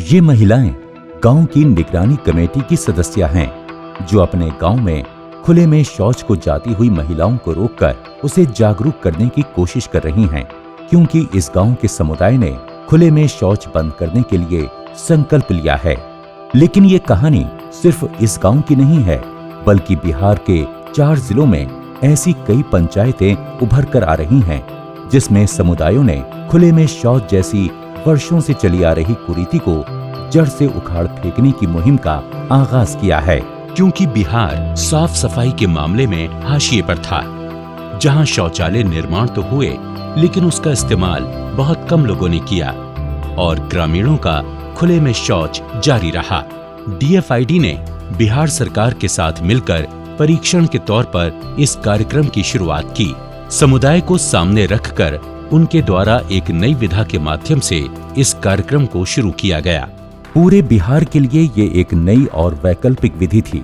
ये महिलाएं गांव की निगरानी कमेटी की सदस्य हैं, जो अपने गांव में खुले में शौच को जाती हुई महिलाओं को रोककर उसे जागरूक करने की कोशिश कर रही हैं, क्योंकि इस गांव के समुदाय ने खुले में शौच बंद करने के लिए संकल्प लिया है। लेकिन ये कहानी सिर्फ इस गांव की नहीं है, बल्कि बिहार के 4 जिलों में ऐसी कई पंचायतें उभर कर आ रही हैं, जिसमें समुदायों ने खुले में शौच जैसी वर्षों से चली आ रही कुरीति को जड़ से उखाड़ फेंकने की मुहिम का आगाज किया है। क्योंकि बिहार साफ सफाई के मामले में हाशिए पर था, जहां शौचालय निर्माण तो हुए, लेकिन उसका इस्तेमाल बहुत कम लोगों ने किया और ग्रामीणों का खुले में शौच जारी रहा। DFID ने बिहार सरकार के साथ मिलकर परीक्षण के तौर पर इस कार्यक्रम की शुरुआत की। समुदाय को सामने रखकर उनके द्वारा एक नई विधा के माध्यम से इस कार्यक्रम को शुरू किया गया। पूरे बिहार के लिए ये एक नई और वैकल्पिक विधि थी,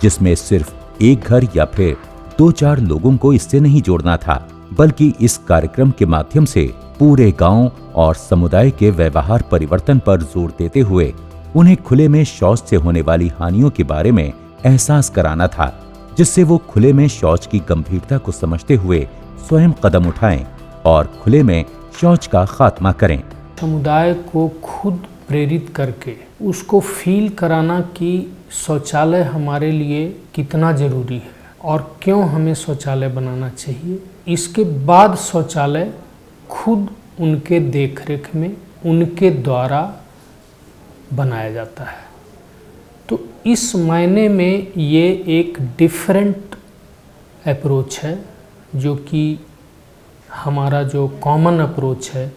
जिसमें सिर्फ एक घर या फिर 2-4 लोगों को इससे नहीं जोड़ना था, बल्कि इस कार्यक्रम के माध्यम से पूरे गांव और समुदाय के व्यवहार परिवर्तन पर जोर देते हुए उन्हें खुले में शौच से होने वाली हानियों के बारे में एहसास कराना था, जिससे वो खुले में शौच की गंभीरता को समझते हुए स्वयं कदम उठाएं और खुले में शौच का खात्मा करें। समुदाय को खुद प्रेरित करके उसको फील कराना कि शौचालय हमारे लिए कितना ज़रूरी है और क्यों हमें शौचालय बनाना चाहिए। इसके बाद शौचालय खुद उनके देखरेख में उनके द्वारा बनाया जाता है। तो इस मायने में ये एक डिफरेंट अप्रोच है, जो कि हमारा जो कॉमन अप्रोच है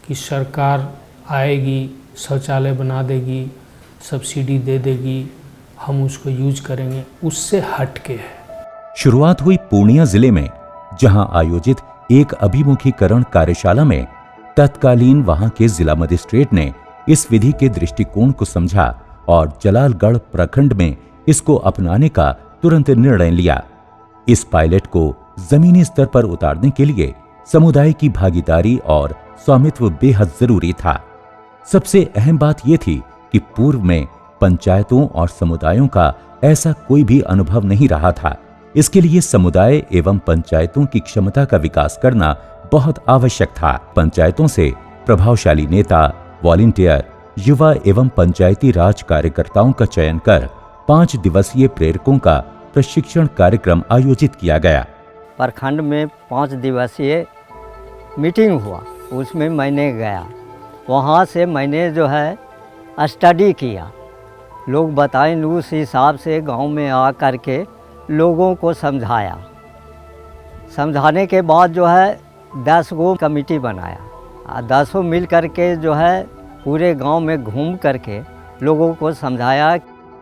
कि सरकार आएगी, शौचालय बना देगी, सब्सिडी दे देगी, हम उसको यूज करेंगे, उससे हटके है। शुरुआत हुई पूर्णिया जिले में, जहां आयोजित एक अभिमुखीकरण कार्यशाला में तत्कालीन वहां के जिला मजिस्ट्रेट ने इस विधि के दृष्टिकोण को समझा और जलालगढ़ प्रखंड में इसको अपनाने का तुरंत निर्णय लिया। इस पायलट को जमीनी स्तर पर उतारने के लिए समुदाय की भागीदारी और स्वामित्व बेहद जरूरी था। सबसे अहम बात यह थी कि पूर्व में पंचायतों और समुदायों का ऐसा कोई भी अनुभव नहीं रहा था। इसके लिए समुदाय एवं पंचायतों की क्षमता का विकास करना बहुत आवश्यक था। पंचायतों से प्रभावशाली नेता, वॉलंटियर, युवा एवं पंचायती राज कार्यकर्ताओं का चयन कर 5 दिवसीय प्रेरकों का प्रशिक्षण कार्यक्रम आयोजित किया गया। प्रखंड में 5 दिवसीय मीटिंग हुआ, उसमें मैंने गया। वहाँ से मैंने जो है स्टडी किया, लोग बताएं, उस हिसाब से गांव में आ कर के लोगों को समझाया। समझाने के बाद जो है 10 गो कमेटी बनाया, 10 मिल कर के जो है पूरे गांव में घूम करके लोगों को समझाया।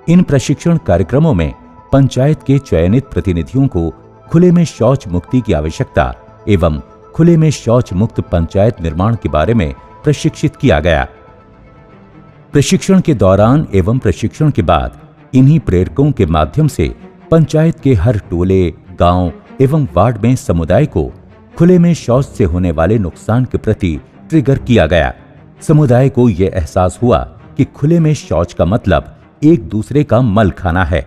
इन प्रशिक्षण कार्यक्रमों में पंचायत के चयनित प्रतिनिधियों को खुले में शौच मुक्ति की आवश्यकता एवं खुले में शौच मुक्त पंचायत निर्माण के बारे में प्रशिक्षित किया गया। प्रशिक्षण के दौरान एवं प्रशिक्षण के बाद इन्हीं प्रेरकों के माध्यम से पंचायत के हर टोले, गांव एवं वार्ड में समुदाय को खुले में शौच से होने वाले नुकसान के प्रति ट्रिगर किया गया। समुदाय को यह एहसास हुआ कि खुले में शौच का मतलब एक दूसरे का मल खाना है।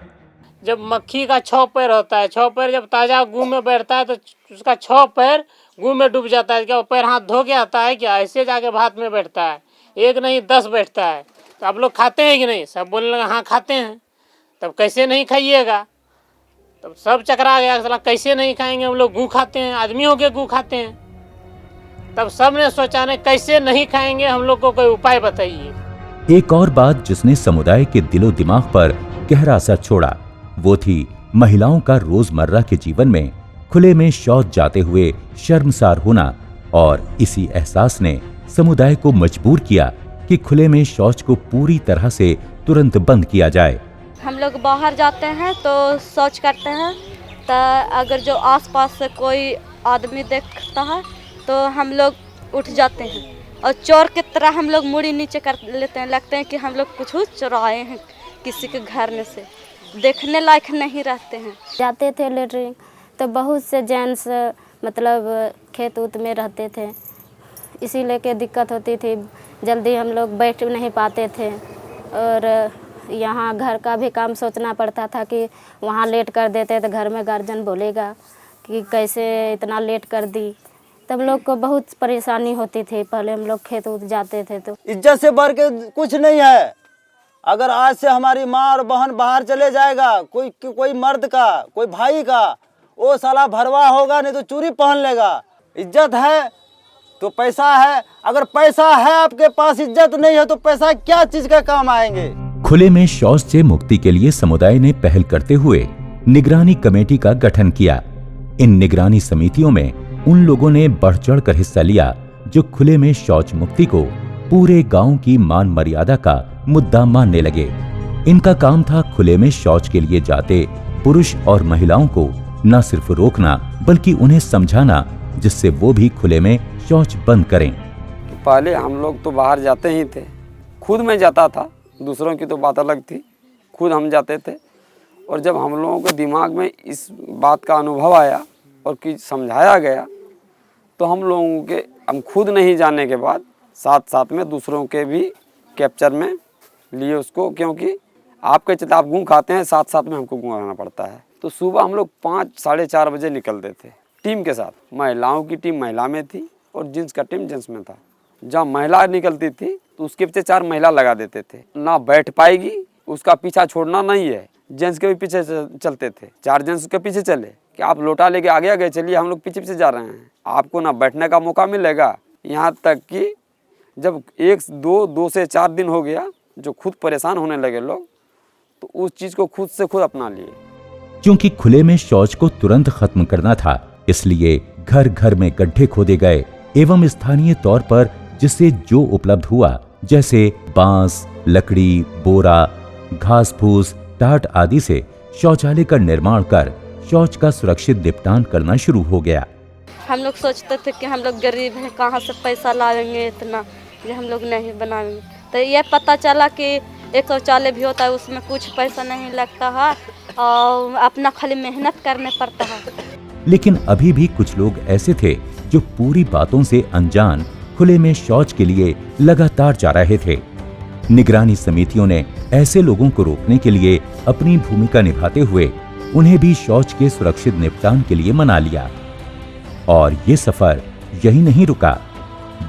जब मक्खी का 6 पैर होता है, 6 पैर जब ताजा गू में बैठता है तो उसका 6 पैर गू में डूब जाता है। क्या वो पैर हाथ धो के आता है? क्या ऐसे जाके भात में बैठता है? एक नहीं 10 बैठता है। तो आप लोग खाते हैं कि नहीं? सब बोलने लगा हाँ खाते हैं। तब कैसे नहीं खाइएगा? तब सब चकरा गया, साला कैसे नहीं खाएंगे, हम लोग गू खाते हैं, आदमी हो के गू खाते हैं। तब सब ने सोचा ने कैसे नहीं खाएंगे, हम लोग को कोई उपाय बताइए। एक और बात जिसने समुदाय के दिलो दिमाग पर गहरा असर छोड़ा, वो थी महिलाओं का रोजमर्रा के जीवन में खुले में शौच जाते हुए शर्मसार होना। और इसी एहसास ने समुदाय को मजबूर किया कि खुले में शौच को पूरी तरह से तुरंत बंद किया जाए। हम लोग बाहर जाते हैं तो शौच करते हैं, तो अगर जो आसपास से कोई आदमी देखता है तो हम लोग उठ जाते हैं और चोर की तरह हम लोग मुड़ी नीचे कर लेते हैं। लगते हैं कि हम लोग कुछ चुराए हैं किसी के घर में से, देखने लायक नहीं रहते हैं। जाते थे लेटरिन तो बहुत से जेंट्स मतलब खेत उत में रहते थे, इसी लेके दिक्कत होती थी। जल्दी हम लोग बैठ नहीं पाते थे और यहाँ घर का भी काम सोचना पड़ता था कि वहाँ लेट कर देते तो घर में गार्जियन बोलेगा कि कैसे इतना लेट कर दी। तब लोग को बहुत परेशानी होती थी। पहले हम लोग खेत उत जाते थे तो इज्जत से बढ़ के कुछ नहीं है। अगर आज से हमारी माँ और बहन बाहर चले जाएगा, कोई मर्द का, कोई भाई का, वो साला भरवा होगा, नहीं तो चूड़ी पहन लेगा। इज्जत है तो पैसा है, अगर पैसा है आपके पास, इज्जत नहीं है तो पैसा क्या चीज का काम आएंगे। खुले में शौच से मुक्ति के लिए समुदाय ने पहल करते हुए निगरानी कमेटी का गठन किया। इन निगरानी समितियों में उन लोगों ने बढ़ चढ़ कर हिस्सा लिया जो खुले में शौच मुक्ति को पूरे गांव की मान मर्यादा का मुद्दा मानने लगे। इनका काम था खुले में शौच के लिए जाते पुरुष और महिलाओं को न सिर्फ रोकना बल्कि उन्हें समझाना, जिससे वो भी खुले में शौच बंद करें। पहले हम लोग तो बाहर जाते ही थे, खुद मैं जाता था, दूसरों की तो बात अलग थी, खुद हम जाते थे। और जब हम लोगों के दिमाग में इस बात का अनुभव आया और कि समझाया गया, तो हम खुद नहीं जाने के बाद साथ साथ में दूसरों के भी कैप्चर में लिए उसको, क्योंकि आपके चलते आप गूँ खाते हैं, साथ साथ में हमको गूँ खाना पड़ता है। तो सुबह हम लोग 5 साढ़े 4 बजे निकलते थे टीम के साथ। महिलाओं की टीम महिला में थी और जेंट्स का टीम जेंट्स में था। जहाँ महिला निकलती थी तो उसके पीछे 4 महिला लगा देते थे। ना बैठ पाएगी, उसका पीछा छोड़ना नहीं है। जेंट्स के भी पीछे चलते थे, 4 जेंट्स के पीछे चले कि आप लोटा लेके आगे गए, चलिए हम लोग पीछे पीछे जा रहे हैं, आपको ना बैठने का मौका मिलेगा। यहाँ तक कि जब 2 से 4 दिन हो गया, जो खुद परेशान होने लगे लोग, तो उस चीज़ को खुद से खुद अपना लिए। क्योंकि खुले में शौच को तुरंत खत्म करना था, इसलिए घर घर में गड्ढे खोदे गए एवं स्थानीय तौर पर जिससे जो उपलब्ध हुआ, जैसे बांस, लकड़ी, बोरा, घास फूस, टाट आदि से शौचालय का निर्माण कर शौच का सुरक्षित निपटान करना शुरू हो गया। हम लोग सोचते थे कि हम लोग गरीब हैं, कहाँ से पैसा लाएंगे इतना, ये हम लोग नहीं बनाएंगे। तो ये पता चला कि एक शौचालय भी होता है, उसमें कुछ पैसा नहीं लगता है और अपना खाली मेहनत करने पड़ता है। लेकिन अभी भी कुछ लोग ऐसे थे जो पूरी बातों से अनजान खुले में शौच के लिए लगातार जा रहे थे। निगरानी समितियों ने ऐसे लोगों को रोकने के लिए अपनी भूमिका निभाते हुए उन्हें भी शौच के सुरक्षित निपटान के लिए मना लिया। और ये सफर यही नहीं रुका।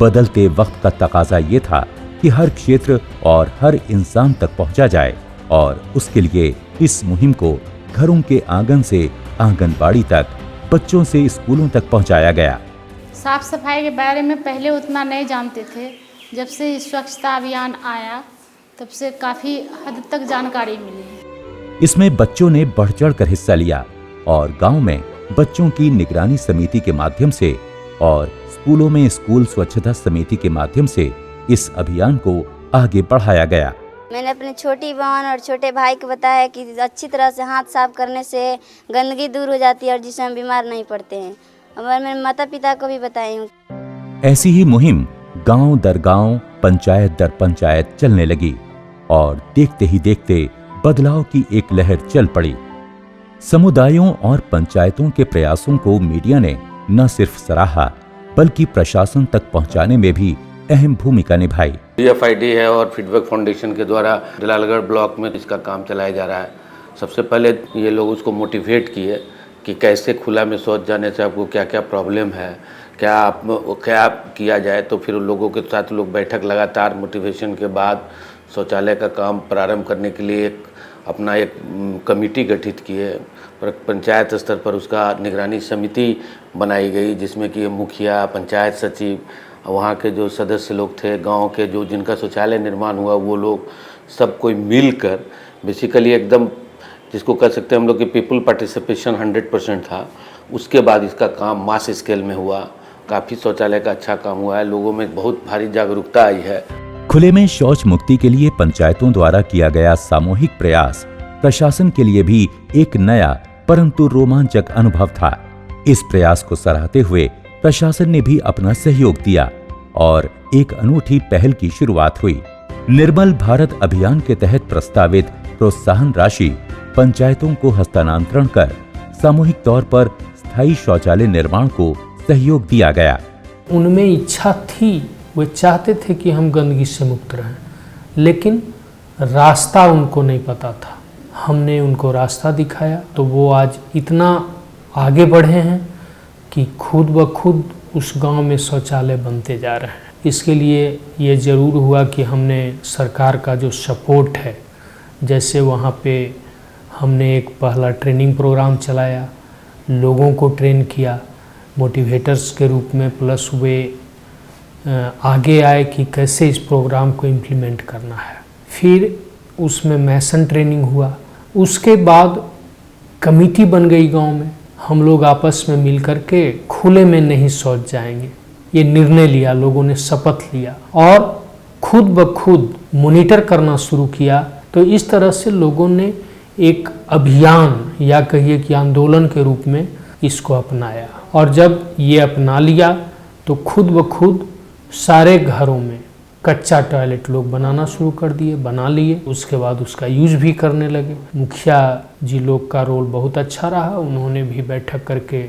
बदलते वक्त का तकाजा ये था कि हर क्षेत्र और हर इंसान तक पहुंचा जाए, और उसके लिए इस मुहिम को घरों के आंगन से आंगनबाड़ी तक, बच्चों से स्कूलों तक पहुंचाया गया। साफ सफाई के बारे में पहले उतना नहीं जानते थे। जब से स्वच्छता अभियान आया तब से काफ़ी हद तक जानकारी मिली। इसमें बच्चों ने बढ़ चढ़ कर हिस्सा लिया और गांव में बच्चों की निगरानी समिति के माध्यम से और स्कूलों में स्कूल स्वच्छता समिति के माध्यम से इस अभियान को आगे बढ़ाया गया। मैंने अपनी छोटी बहन और छोटे भाई को बताया कि अच्छी तरह से हाथ साफ करने से गंदगी दूर हो जाती है और जिससे हम बीमार नहीं पड़ते हैं। और मेरे माता पिता को भी बताई हूँ। ऐसी ही मुहिम गांव दर गांव, पंचायत दर पंचायत चलने लगी और देखते ही देखते बदलाव की एक लहर चल पड़ी। समुदायों और पंचायतों के प्रयासों को मीडिया ने न सिर्फ सराहा बल्कि प्रशासन तक पहुंचाने में भी अहम भूमिका निभाई। DFID है और फीडबैक फाउंडेशन के द्वारा जलालगढ़ ब्लॉक में इसका काम चलाया जा रहा है। सबसे पहले ये लोग उसको मोटिवेट किए कि कैसे खुला में शौच जाने से आपको क्या क्या प्रॉब्लम है, क्या किया जाए। तो फिर लोगों के साथ लोग बैठक लगातार मोटिवेशन के बाद शौचालय का काम प्रारंभ करने के लिए अपना एक कमेटी गठित किए। पंचायत स्तर पर उसका निगरानी समिति बनाई गई, जिसमें कि मुखिया, पंचायत सचिव, वहाँ के जो सदस्य लोग थे, गांव के जो जिनका शौचालय निर्माण हुआ, वो लोग सब कोई मिलकर बेसिकली एकदम जिसको कह सकते हैं हम लोग की पीपल पार्टिसिपेशन 100% था। उसके बाद इसका काम मास स्केल में हुआ। काफ़ी शौचालय का अच्छा काम हुआ है, लोगों में बहुत भारी जागरूकता आई है। खुले में शौच मुक्ति के लिए पंचायतों द्वारा किया गया सामूहिक प्रयास प्रशासन के लिए भी एक नया परंतु रोमांचक अनुभव था। इस प्रयास को सराहते हुए प्रशासन ने भी अपना सहयोग दिया और एक अनूठी पहल की शुरुआत हुई। निर्मल भारत अभियान के तहत प्रस्तावित प्रोत्साहन राशि पंचायतों को हस्तांतरण कर सामूहिक तौर पर स्थायी शौचालय निर्माण को सहयोग दिया गया। उनमें इच्छा थी वे चाहते थे कि हम गंदगी से मुक्त रहें, लेकिन रास्ता उनको नहीं पता था। हमने उनको रास्ता दिखाया तो वो आज इतना आगे बढ़े हैं कि खुद ब खुद उस गांव में शौचालय बनते जा रहे हैं। इसके लिए ये ज़रूर हुआ कि हमने सरकार का जो सपोर्ट है, जैसे वहाँ पे हमने एक पहला ट्रेनिंग प्रोग्राम चलाया, लोगों को ट्रेन किया मोटिवेटर्स के रूप में, प्लस वे आगे आए कि कैसे इस प्रोग्राम को इम्प्लीमेंट करना है। फिर उसमें मैसन ट्रेनिंग हुआ। उसके बाद कमेटी बन गई गांव में। हम लोग आपस में मिल कर के खुले में नहीं शौच जाएंगे, ये निर्णय लिया, लोगों ने शपथ लिया और खुद ब खुद मॉनिटर करना शुरू किया। तो इस तरह से लोगों ने एक अभियान या कहिए कि आंदोलन के रूप में इसको अपनाया, और जब ये अपना लिया तो खुद ब खुद सारे घरों में कच्चा टॉयलेट लोग बनाना शुरू कर दिए, बना लिए। उसके बाद उसका यूज भी करने लगे। मुखिया जी लोग का रोल बहुत अच्छा रहा, उन्होंने भी बैठक करके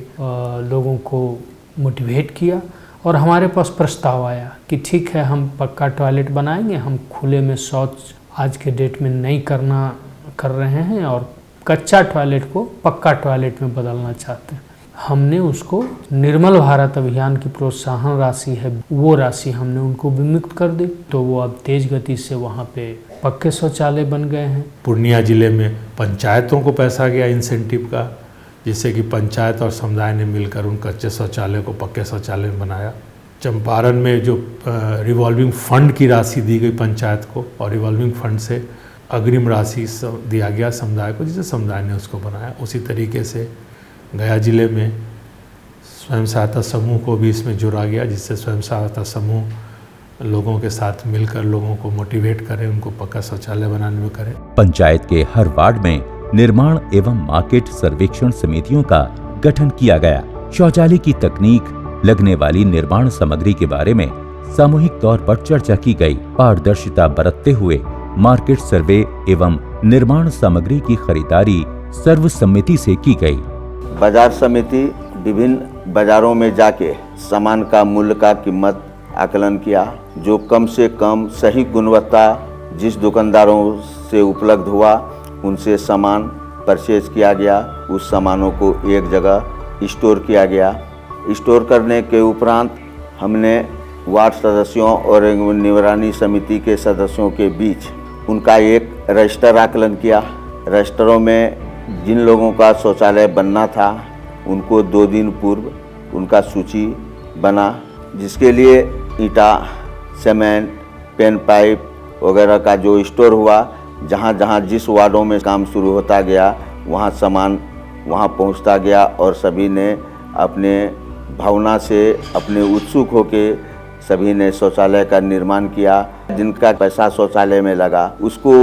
लोगों को मोटिवेट किया और हमारे पास प्रस्ताव आया कि ठीक है, हम पक्का टॉयलेट बनाएंगे, हम खुले में शौच आज के डेट में नहीं कर रहे हैं और कच्चा टॉयलेट को पक्का टॉयलेट में बदलना चाहते हैं। हमने उसको निर्मल भारत अभियान की प्रोत्साहन राशि है, वो राशि हमने उनको विमुक्त कर दी, तो वो अब तेज गति से वहाँ पे पक्के शौचालय बन गए हैं। पूर्णिया जिले में पंचायतों को पैसा गया इंसेंटिव का, जिससे कि पंचायत और समुदाय ने मिलकर उन कच्चे शौचालय को पक्के शौचालय बनाया। चंपारण में जो रिवॉल्विंग फंड की राशि दी गई पंचायत को, और रिवॉल्विंग फंड से अग्रिम राशि दिया गया समुदाय को, जिससे समुदाय ने उसको बनाया। उसी तरीके से गया जिले में स्वयं सहायता समूह को भी इसमें जोड़ा गया, जिससे स्वयं सहायता समूह लोगों के साथ मिलकर लोगों को मोटिवेट करें, उनको पक्का शौचालय बनाने में करें। पंचायत के हर वार्ड में निर्माण एवं मार्केट सर्वेक्षण समितियों का गठन किया गया। शौचालय की तकनीक, लगने वाली निर्माण सामग्री के बारे में सामूहिक तौर पर चर्चा की गई। पारदर्शिता बरतते हुए मार्केट सर्वे एवं निर्माण सामग्री की खरीदारी सर्वसम्मति से की गई। बाजार समिति विभिन्न बाजारों में जाके सामान का मूल्य का कीमत आकलन किया, जो कम से कम सही गुणवत्ता जिस दुकानदारों से उपलब्ध हुआ उनसे सामान परचेज किया गया। उस सामानों को एक जगह स्टोर किया गया। स्टोर करने के उपरांत हमने वार्ड सदस्यों और निगरानी समिति के सदस्यों के बीच उनका एक रजिस्टर आकलन किया। रजिस्टरों में जिन लोगों का शौचालय बनना था उनको 2 दिन पूर्व उनका सूची बना, जिसके लिए ईंटा, सीमेंट, पेन पाइप वगैरह का जो स्टोर हुआ, जहाँ जहाँ जिस वार्डों में काम शुरू होता गया वहाँ सामान वहाँ पहुँचता गया और सभी ने अपने भावना से, अपने उत्सुक होके सभी ने शौचालय का निर्माण किया। जिनका पैसा शौचालय में लगा उसको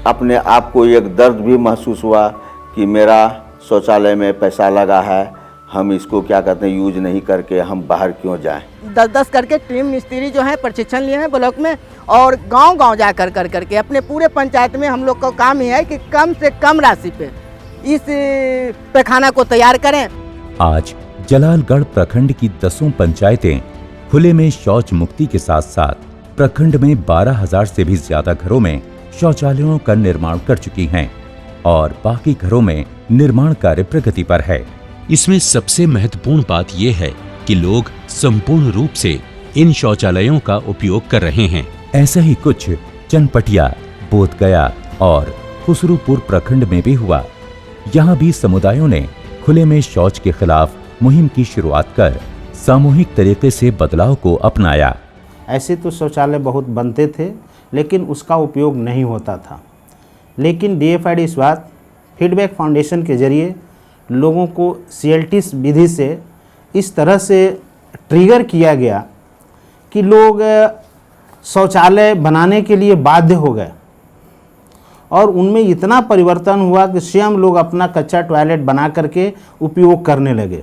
अपने आप को एक दर्द भी महसूस हुआ कि मेरा शौचालय में पैसा लगा है, हम इसको क्या कहते हैं यूज नहीं करके हम बाहर क्यों जाएं। 10-10 करके टीम मिस्त्री जो है प्रशिक्षण लिए हैं ब्लॉक में, और गांव-गांव जा करके अपने पूरे पंचायत में हम लोग का काम ही है कि कम से कम राशि पे इस पैखाना को तैयार करें। आज जलालगढ़ प्रखंड की 10 पंचायतें खुले में शौच मुक्ति के साथ साथ प्रखंड में 12,000 से भी ज्यादा घरों में शौचालयों का निर्माण कर चुकी हैं और बाकी घरों में निर्माण कार्य प्रगति पर है। इसमें सबसे महत्वपूर्ण बात यह है कि लोग संपूर्ण रूप से इन शौचालयों का उपयोग कर रहे हैं। ऐसा ही कुछ चनपटिया, बोधगया और खुसरूपुर प्रखंड में भी हुआ। यहाँ भी समुदायों ने खुले में शौच के खिलाफ मुहिम की शुरुआत कर सामूहिक तरीके से बदलाव को अपनाया। ऐसे तो शौचालय बहुत बनते थे, लेकिन उसका उपयोग नहीं होता था। लेकिन DFID स्वास्थ्य फीडबैक फाउंडेशन के जरिए लोगों को CLT विधि से इस तरह से ट्रिगर किया गया कि लोग शौचालय बनाने के लिए बाध्य हो गए, और उनमें इतना परिवर्तन हुआ कि स्वयं लोग अपना कच्चा टॉयलेट बना करके उपयोग करने लगे।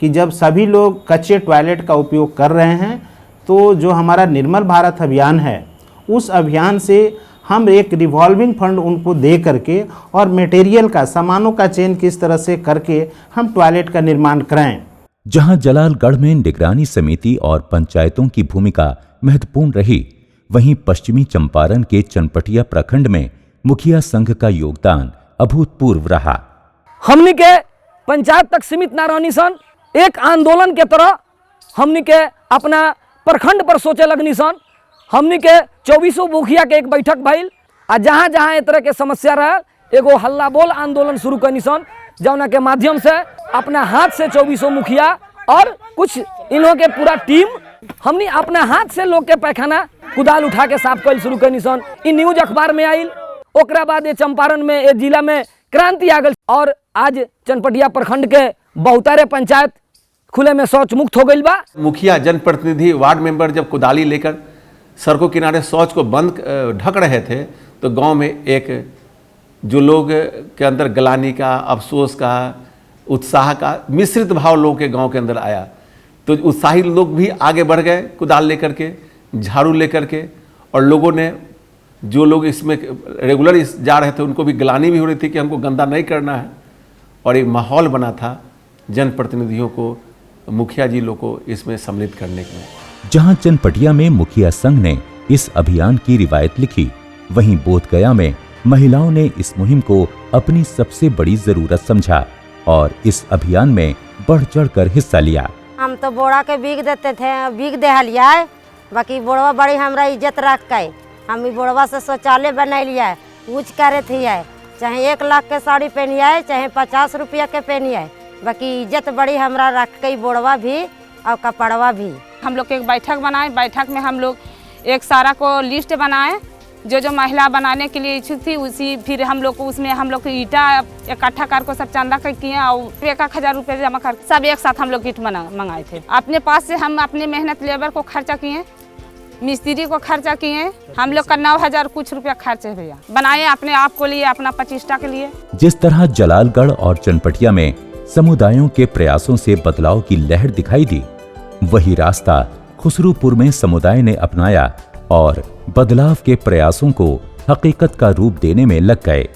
कि जब सभी लोग कच्चे टॉयलेट का उपयोग कर रहे हैं, तो जो हमारा निर्मल भारत अभियान है, उस अभियान से हम एक रिवॉल्विंग फंड उनको दे करके और मटेरियल का, सामानों का चयन किस तरह से करके हम टॉयलेट का निर्माण कराएं। जहां जलालगढ़ में निगरानी समिति और पंचायतों की भूमिका महत्वपूर्ण रही, वहीं पश्चिमी चंपारण के चनपटिया प्रखंड में मुखिया संघ का योगदान अभूतपूर्व रहा। हमनी के पंचायत तक सीमित न रहनी सन, एक आंदोलन के तरह हमनी के अपना प्रखंड पर सोचे लगनी सन। हमनी के 24 मुखिया के एक बैठक भइल आ जहाँ जहाँ ए तरह के समस्या रहे एगो हल्ला बोल आंदोलन शुरू करनी सन, जौना के माध्यम से अपना हाथ से 24 मुखिया और कुछ इन लोगों के पूरा टीम हमनी अपना हाथ से लोग के पैखाना कुदाल उठा के साफ कर शुरू करनी सन। इ न्यूज अखबार में आइल, ओकरा बाद ये चंपारण में ये जिला में क्रांति आ गई और आज चनपटिया प्रखंड के बहुतारे पंचायत खुले में शौच मुक्त हो गई बा। मुखिया, जनप्रतिनिधि, वार्ड मेंबर जब कुदाली लेकर सड़कों किनारे शौच को बंद ढक रहे थे तो गांव में एक जो लोग के अंदर गलानी का, अफसोस का, उत्साह का मिश्रित भाव लोगों के गांव के अंदर आया। तो उत्साही लोग भी आगे बढ़ गए कुदाल लेकर के, झाड़ू लेकर के, और लोगों ने जो लोग इसमें रेगुलर जा रहे थे उनको भी गलानी भी हो रही थी कि हमको गंदा नहीं करना है। और एक माहौल बना था जनप्रतिनिधियों को, मुखिया जी लोग को इसमें सम्मिलित करने के लिए। जहां चनपटिया में मुखिया संघ ने इस अभियान की रिवायत लिखी, वहीं बोधगया में महिलाओं ने इस मुहिम को अपनी सबसे बड़ी जरूरत समझा और इस अभियान में बढ़ चढ़ कर हिस्सा लिया। हम तो बोड़ा के बीग देते थे, बीग दे लिया है, बाकी बोड़वा बड़ी हमरा इज्जत रख के हम बोड़वा से शौचालय बना लिया है, ऊँच करे थी है, चाहे 1 लाख के साड़ी पहनी है, चाहे 50 रुपया के पहनी है, बाकी इज्जत बड़ी हमरा रख के बोड़वा भी और कपड़वा भी। हम लोग एक बैठक बनाए, बैठक में हम लोग एक सारा को लिस्ट बनाए, जो महिला बनाने के लिए इच्छुक थी उसी, फिर हम लोग को उसमें हम लोग ईटा इकट्ठा कर को सब चंदा कर किए और 1,000 रुपये जमा कर सब एक साथ हम लोग ईट मंगाए थे। अपने पास से हम अपने मेहनत लेबर को खर्चा किए, मिस्त्री को खर्चा किए, हम लोग का 9,000 कुछ रुपया खर्च है भैया। बनाए अपने आप को लिए, अपना प्रतिष्ठा के लिए। जिस तरह जलालगढ़ और चनपटिया में समुदायों के प्रयासों से बदलाव की लहर दिखाई दी, वही रास्ता खुसरूपुर में समुदाय ने अपनाया और बदलाव के प्रयासों को हकीकत का रूप देने में लग गए।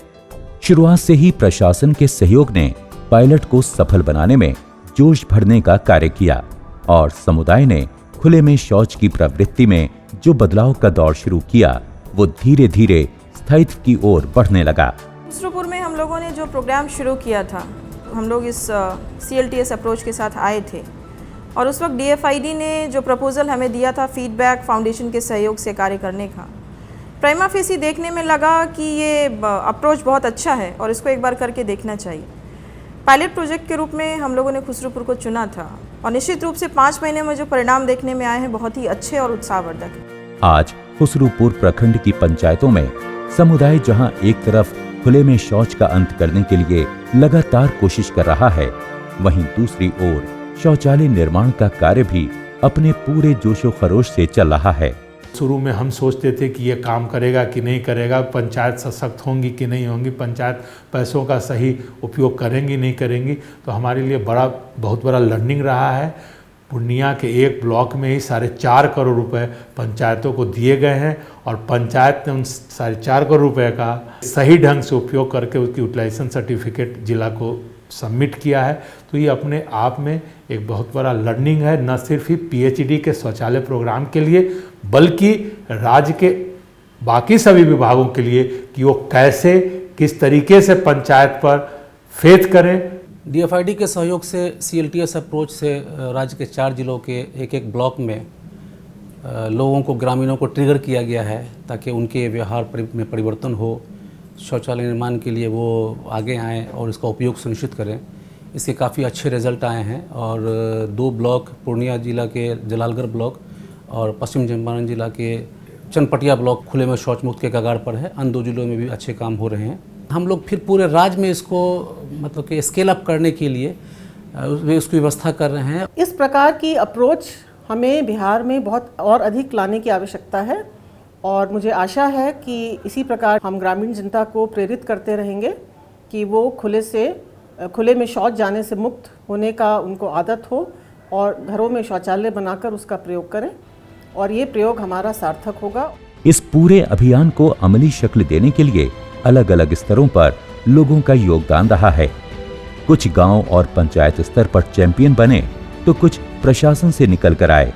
शुरुआत से ही प्रशासन के सहयोग ने पायलट को सफल बनाने में जोश भरने का कार्य किया और समुदाय ने खुले में शौच की प्रवृत्ति में जो बदलाव का दौर शुरू किया वो धीरे धीरे स्थायित्व की ओर बढ़ने लगा। खुसरूपुर में हम लोगों ने जो प्रोग्राम शुरू किया था, हम लोग इस CLTS अप्रोच के साथ आए थे और उस वक्त DFID ने जो प्रपोज़ल हमें दिया था फीडबैक फाउंडेशन के सहयोग से कार्य करने का, प्राइमा फेसी देखने में लगा कि ये अप्रोच बहुत अच्छा है और इसको एक बार करके देखना चाहिए। पायलट प्रोजेक्ट के रूप में हम लोगों ने खुसरूपुर को चुना था और निश्चित रूप से 5 महीने में जो परिणाम देखने में आए हैं बहुत ही अच्छे और उत्साहवर्धक हैं। आज खुसरूपुर प्रखंड की पंचायतों में समुदाय जहां एक तरफ खुले में शौच का अंत करने के लिए लगातार कोशिश कर रहा है, वहीं दूसरी ओर शौचालय निर्माण का कार्य भी अपने पूरे जोशो खरोश से चल रहा है। शुरू में हम सोचते थे कि ये काम करेगा कि नहीं करेगा, पंचायत सशक्त होंगी कि नहीं होंगी, पंचायत पैसों का सही उपयोग करेंगी नहीं करेंगी। तो हमारे लिए बहुत बड़ा लर्निंग रहा है। पूर्णिया के एक ब्लॉक में ही 4.5 करोड़ रुपए पंचायतों को दिए गए हैं और पंचायत ने उन 4.5 करोड़ रुपए का सही ढंग से उपयोग करके उसकी यूटिलाइजेशन सर्टिफिकेट जिला को सबमिट किया है। तो ये अपने आप में एक बहुत बड़ा लर्निंग है, न सिर्फ ही PhD के शौचालय प्रोग्राम के लिए बल्कि राज्य के बाकी सभी विभागों के लिए कि वो कैसे किस तरीके से पंचायत पर फेथ करें। DFID के सहयोग से CLTS अप्रोच से राज्य के 4 जिलों के एक ब्लॉक में लोगों को, ग्रामीणों को ट्रिगर किया गया है ताकि उनके व्यवहार में परिवर्तन हो, शौचालय निर्माण के लिए वो आगे आएँ और इसका उपयोग सुनिश्चित करें। इसके काफ़ी अच्छे रिजल्ट आए हैं और 2 ब्लॉक पूर्णिया जिला के जलालगढ़ ब्लॉक और पश्चिम चंपारण जिला के चनपटिया ब्लॉक खुले में शौच मुक्त के कगार पर है। अन्य 2 जिलों में भी अच्छे काम हो रहे हैं। हम लोग फिर पूरे राज्य में इसको मतलब कि स्केल अप करने के लिए उसकी व्यवस्था कर रहे हैं। इस प्रकार की अप्रोच हमें बिहार में बहुत और अधिक लाने की आवश्यकता है और मुझे आशा है कि इसी प्रकार हम ग्रामीण जनता को प्रेरित करते रहेंगे कि वो खुले में शौच जाने से मुक्त होने का उनको आदत हो और घरों में शौचालय बनाकर उसका प्रयोग करें और ये प्रयोग हमारा सार्थक होगा। इस पूरे अभियान को अमली शक्ल देने के लिए अलग अलग स्तरों पर लोगों का योगदान रहा है। कुछ गांव और पंचायत स्तर पर चैंपियन बने तो कुछ प्रशासन से निकल कर आए,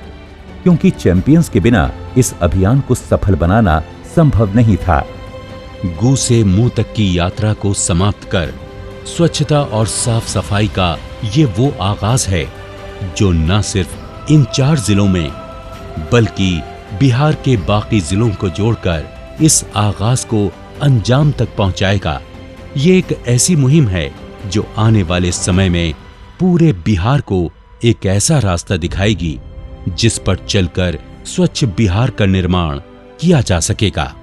क्योंकि चैंपियंस के बिना इस अभियान को सफल बनाना संभव नहीं था। गू से मुंह तक की यात्रा को समाप्त कर स्वच्छता और साफ सफाई का ये वो आगाज है जो न सिर्फ इन 4 जिलों में बल्कि बिहार के बाकी जिलों को जोड़कर इस आगाज को अंजाम तक पहुंचाएगा। ये एक ऐसी मुहिम है जो आने वाले समय में पूरे बिहार को एक ऐसा रास्ता दिखाएगी जिस पर चलकर स्वच्छ बिहार का निर्माण किया जा सकेगा।